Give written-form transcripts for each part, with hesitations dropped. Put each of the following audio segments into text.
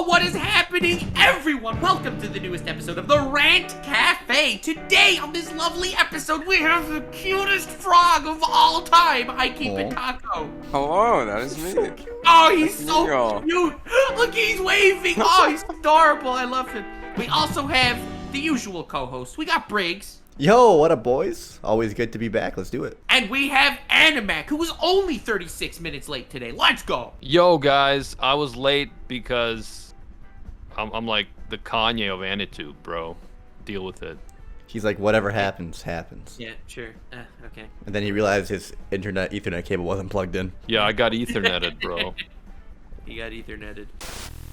What is happening, everyone? Welcome to the newest episode of the Rant Cafe. Today, on this lovely episode, we have the cutest frog of all time. I keep it Taku. Hello, that is me. Oh, he's so cute. Look, he's waving. Oh, he's adorable. I love him. We also have the usual co-hosts. We got Briggs. Yo, what up, boys? Always good to be back. Let's do it. And we have Enma, who was only 36 minutes late today. Let's go. Yo, guys, I was late because I'm like the Kanye of Vtube, bro. Deal with it. He's like, whatever happens, happens. Yeah, sure. Okay. And then he realized his internet Ethernet cable wasn't plugged in. Yeah, I got Etherneted, bro. He got Etherneted.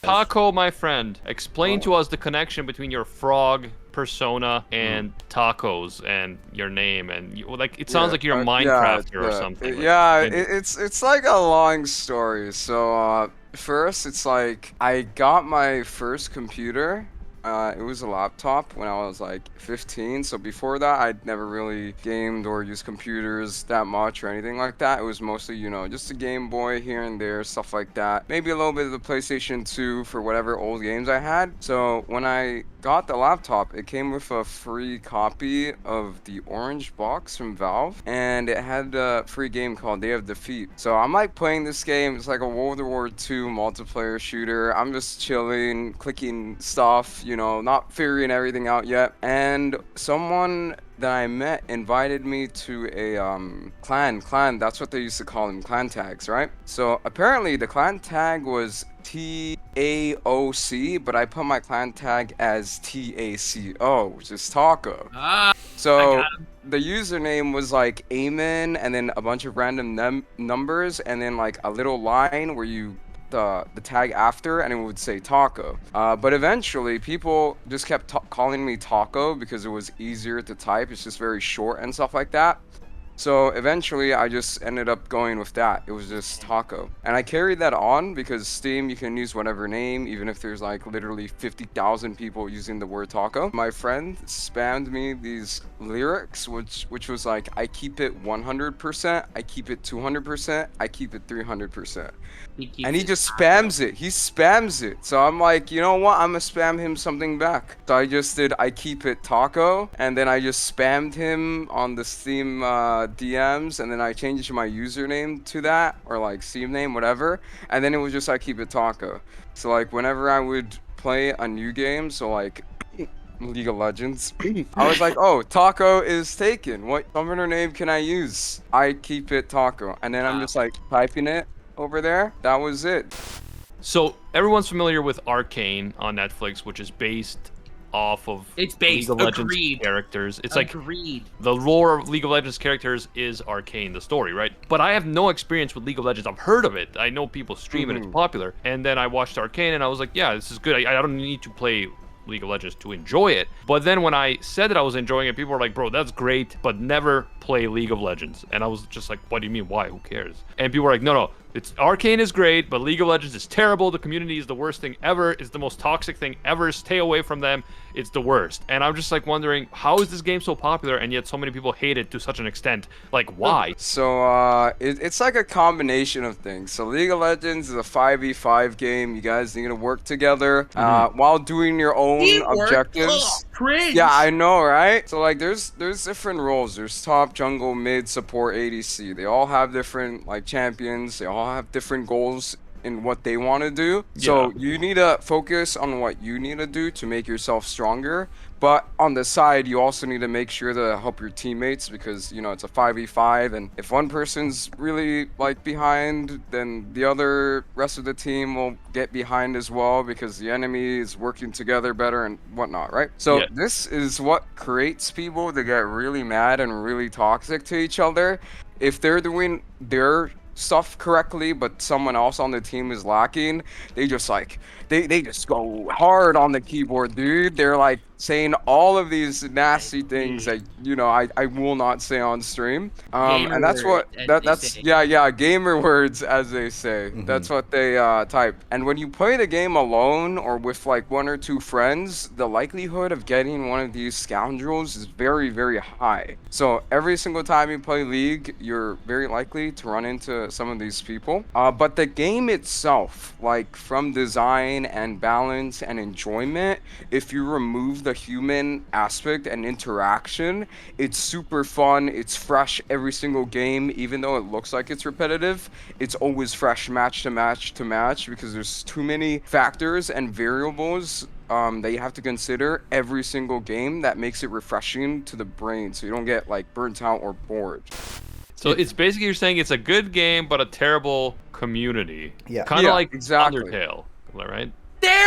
Taco, my friend, explain to us the connection between your frog persona and tacos and your name, and like it sounds like you're a Minecrafter or something. It's like a long story. So first, it's like I got my first computer. It was a laptop when I was like 15. So before that, I'd never really gamed or used computers that much or anything like that. It was mostly, you know, just a Game Boy here and there, stuff like that. Maybe a little bit of the PlayStation 2 for whatever old games I had. So when I got the laptop, it came with a free copy of the orange box from Valve, and it had a free game called Day of Defeat. So I'm like playing this game. It's like a World War II multiplayer shooter. I'm just chilling, clicking stuff, you know, not figuring everything out yet. And someone that I met invited me to a clan. That's what they used to call them, clan tags, right? So apparently the clan tag was TAOC, but I put my clan tag as TACO, which is Taco. So the username was like Amen, and then a bunch of random numbers, and then like a little line where you the tag after, and it would say Taco. But eventually people just kept calling me Taco because it was easier to type. It's just very short and stuff like that. So eventually I just ended up going with that. It was just Taco. And I carried that on because Steam, you can use whatever name, even if there's like literally 50,000 people using the word Taco. My friend spammed me these lyrics, which was like, I keep it 100%, I keep it 200%, I keep it 300%. And he just spams it. He spams it. So I'm like, you know what? I'm gonna spam him something back. So I just did I keep it Taco, and then I just spammed him on the Steam DMs, and then I changed my username to that, or like Steam name, whatever. And then it was just I keep it Taco. So like whenever I would play a new game, so like League of Legends, I was like, oh, Taco is taken. What summoner name can I use? I keep it Taco. And then I'm just like typing it over there. That was it. So everyone's familiar with ARCANE on Netflix, which is based off of League of Legends characters. It's like the lore of League of Legends characters is ARCANE, the story, right? But I have no experience with League of Legends. I've heard of it. I know people stream it. It's popular. And then I watched ARCANE and I was like, yeah, this is good. I don't need to play League of Legends to enjoy it. But then when I said that I was enjoying it, people were like, bro, that's great, but never play League of Legends. And I was just like, what do you mean? Why? Who cares? And people were like, no, it's ARCANE is great, but League of Legends is terrible. The community is the worst thing ever. It's the most toxic thing ever. Stay away from them. It's the worst. And I'm just like wondering, how is this game so popular and yet so many people hate it to such an extent? Like, why? So it's like a combination of things. So League of Legends is a 5v5 game. You guys need to work together while doing your own objectives. Cringe. Yeah, I know, right? So like there's different roles. There's top, jungle, mid, support, ADC. They all have different like champions. They all have different goals in what they want to do. So you need to focus on what you need to do to make yourself stronger. But on the side, you also need to make sure to help your teammates because, you know, it's a 5v5. And if one person's really like behind, then the rest of the team will get behind as well because the enemy is working together better and whatnot, right? So this is what creates people to get really mad and really toxic to each other. If they're doing their stuff correctly, but someone else on the team is lacking, they just like they just go hard on the keyboard, dude. They're like saying all of these nasty things that, you know, I will not say on stream. And that's what that's gamer words, as they say. That's what they type. And when you play the game alone or with like one or two friends, the likelihood of getting one of these scoundrels is very, very high. So every single time you play League, you're very likely to run into some of these people. But the game itself, like from design and balance and enjoyment, if you remove the human aspect and interaction, it's super fun. It's fresh every single game, even though it looks like it's repetitive. It's always fresh match to match to match because there's too many factors and variables that you have to consider every single game that makes it refreshing to the brain, so you don't get like burnt out or bored. So it's basically you're saying it's a good game but a terrible community. Yeah. Kind of like exactly. Undertale, right?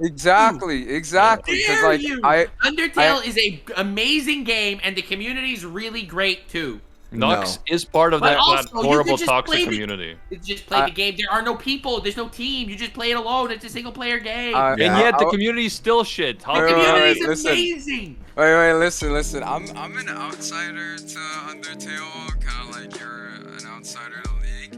Exactly. Dare like you! Undertale is a amazing game, and the community's really great too. Nux is part of that horrible toxic community. Just play the game. There are no people. There's no team. You just play it alone. It's a single-player game. And yet the community's still shit. The community's amazing. Wait, listen. I'm an outsider to Undertale, kind of like you're an outsider to League.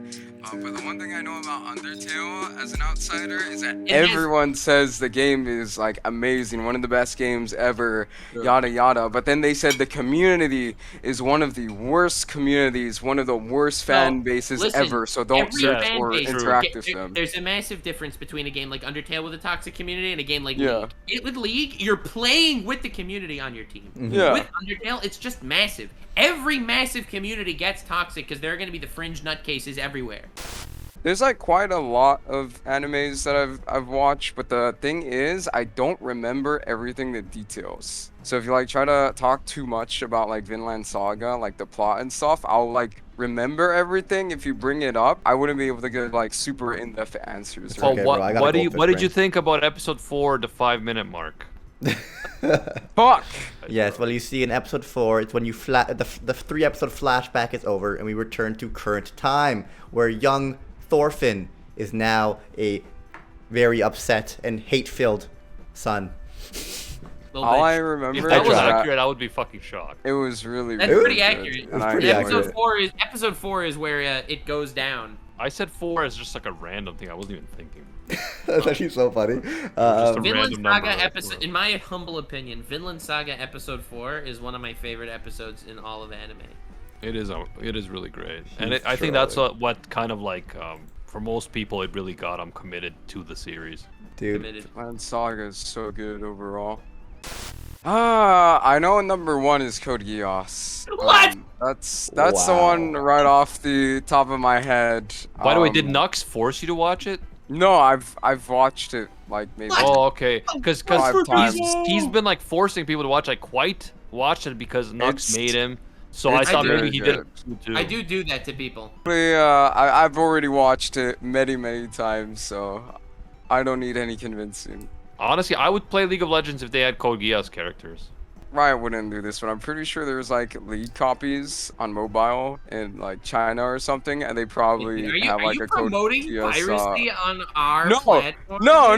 But the one thing I know about Undertale as an outsider is that everyone says the game is like amazing, one of the best games ever, yada yada. But then they said the community is one of the worst communities, one of the worst fan bases ever. So don't search or interact with them. There's a massive difference between a game like Undertale with a toxic community and a game like League. With League, you're playing with the community on your team. With Undertale, it's just massive. Every massive community gets toxic because there are going to be the fringe nutcases everywhere. There's like quite a lot of animes that I've watched, but the thing is, I don't remember everything the details. So if you like try to talk too much about like Vinland Saga, like the plot and stuff, I'll like remember everything. If you bring it up, I wouldn't be able to get like super in-depth answers. So what did you think about episode 4, the 5-minute mark? Fuck. Yes, well, you see in episode 4, it's when you the 3-episode flashback is over and we return to current time, where young Thorfinn is now a very upset and hate-filled son. All I remember if that was accurate, I would be fucking shocked. It was really That's pretty accurate. Episode 4 is where it goes down. I said 4 as just like a random thing. I wasn't even thinking. That's actually so funny. Vinland Saga episode, in my humble opinion, Vinland Saga episode 4 is one of my favorite episodes in all of anime. It is really great, and I think that's what kind of like for most people it really got them committed to the series. Dude, Vinland Saga is so good overall. I know number 1 is Code Geass. What? That's the one right off the top of my head. By the way, did Nux force you to watch it? No, I've watched it like maybe. Oh, okay. Because 5 times. he's been like forcing people to watch. I quite watched it because Nux made him. So I thought maybe he did it too. I do that to people. I've already watched it many times, so I don't need any convincing. Honestly, I would play League of Legends if they had Code Geass characters. Riot wouldn't do this, but I'm pretty sure there's like League copies on mobile in like China or something, and they probably have like a Code promoting piracy on our platform? No.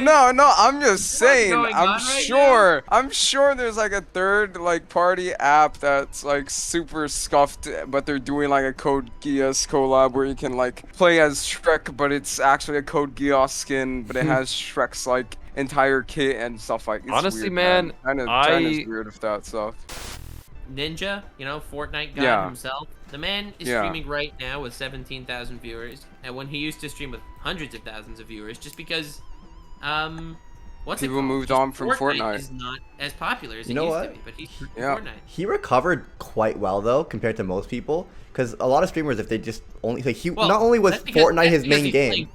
I'm just saying. I'm sure there's like a third like party app that's like super scuffed, but they're doing like a Code Geass collab where you can like play as Shrek, but it's actually a Code Geass skin, but it has Shrek's like entire kit and stuff like that. Honestly, man, China's weird with that stuff. Ninja, Fortnite god himself. The man is streaming right now with 17,000 viewers, and when he used to stream with hundreds of thousands of viewers, just because, people moved on from Fortnite. Is not as popular as it used to be, but he's Fortnite. He recovered quite well though, compared to most people. Because a lot of streamers, if they just only not only was Fortnite his main game.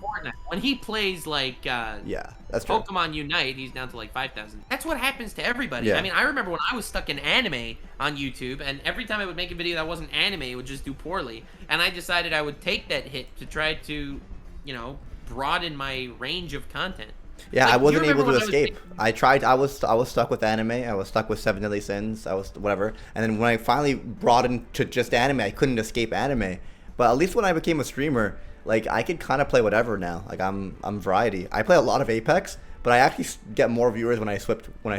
When he plays like that's true. Pokemon Unite, he's down to like 5,000. That's what happens to everybody. Yeah. I mean, I remember when I was stuck in anime on YouTube, and every time I would make a video that wasn't anime, it would just do poorly. And I decided I would take that hit to try to, broaden my range of content. Yeah, I wasn't able to escape. I tried. I was stuck with anime. I was stuck with 7 Deadly Sins. I was whatever. And then when I finally broadened to just anime, I couldn't escape anime. But at least when I became a streamer, like I could kind of play whatever now. Like I'm variety. I play a lot of Apex, but I actually get more viewers when I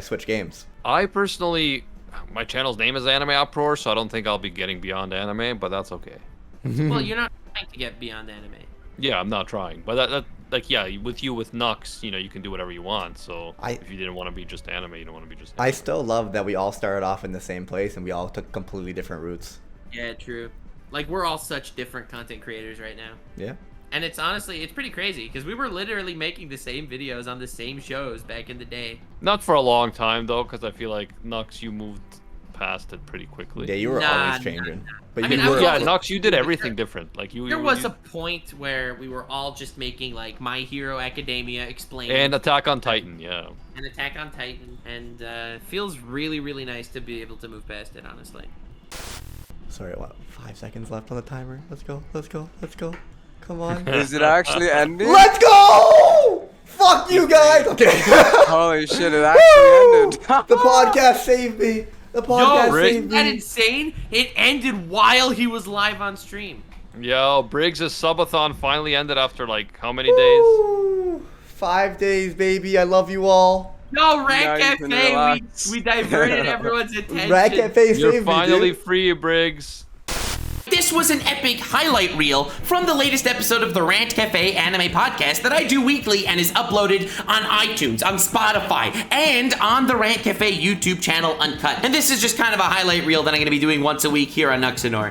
switch games. I personally, my channel's name is Anime Uproar, so I don't think I'll be getting beyond anime, but that's okay. Well, you're not trying to get beyond anime. Yeah, I'm not trying, but with Nux, you can do whatever you want. So if you didn't want to be just anime, you don't want to be just anime. I still love that we all started off in the same place and we all took completely different routes. Yeah, true. Like we're all such different content creators right now. Yeah. And it's honestly, it's pretty crazy because we were literally making the same videos on the same shows back in the day. Not for a long time though, because I feel like Nux, you moved past it pretty quickly. Yeah, you were always changing. But I mean, yeah, Nux, you did everything different. Like there was a point where we were all just making like My Hero Academia explained. And Attack on Titan, yeah. And Attack on Titan, and it feels really, really nice to be able to move past it, honestly. Sorry, what? 5 seconds left on the timer. Let's go. Let's go. Let's go. Come on. Is it actually ending? Let's go! Fuck you guys! Okay. Holy shit, it actually ended. The podcast saved me. The podcast saved me. Isn't that insane? It ended while he was live on stream. Yo, Briggs' subathon finally ended after like how many days? 5 days, baby. I love you all. No, Rank Cafe, we diverted everyone's attention. Rank Cafe saved me, You're finally dude. free, Briggs. This was an epic highlight reel from the latest episode of the Rant Cafe anime podcast that I do weekly and is uploaded on iTunes, on Spotify, and on the Rant Cafe YouTube channel Uncut. And this is just kind of a highlight reel that I'm going to be doing once a week here on Nuxanor.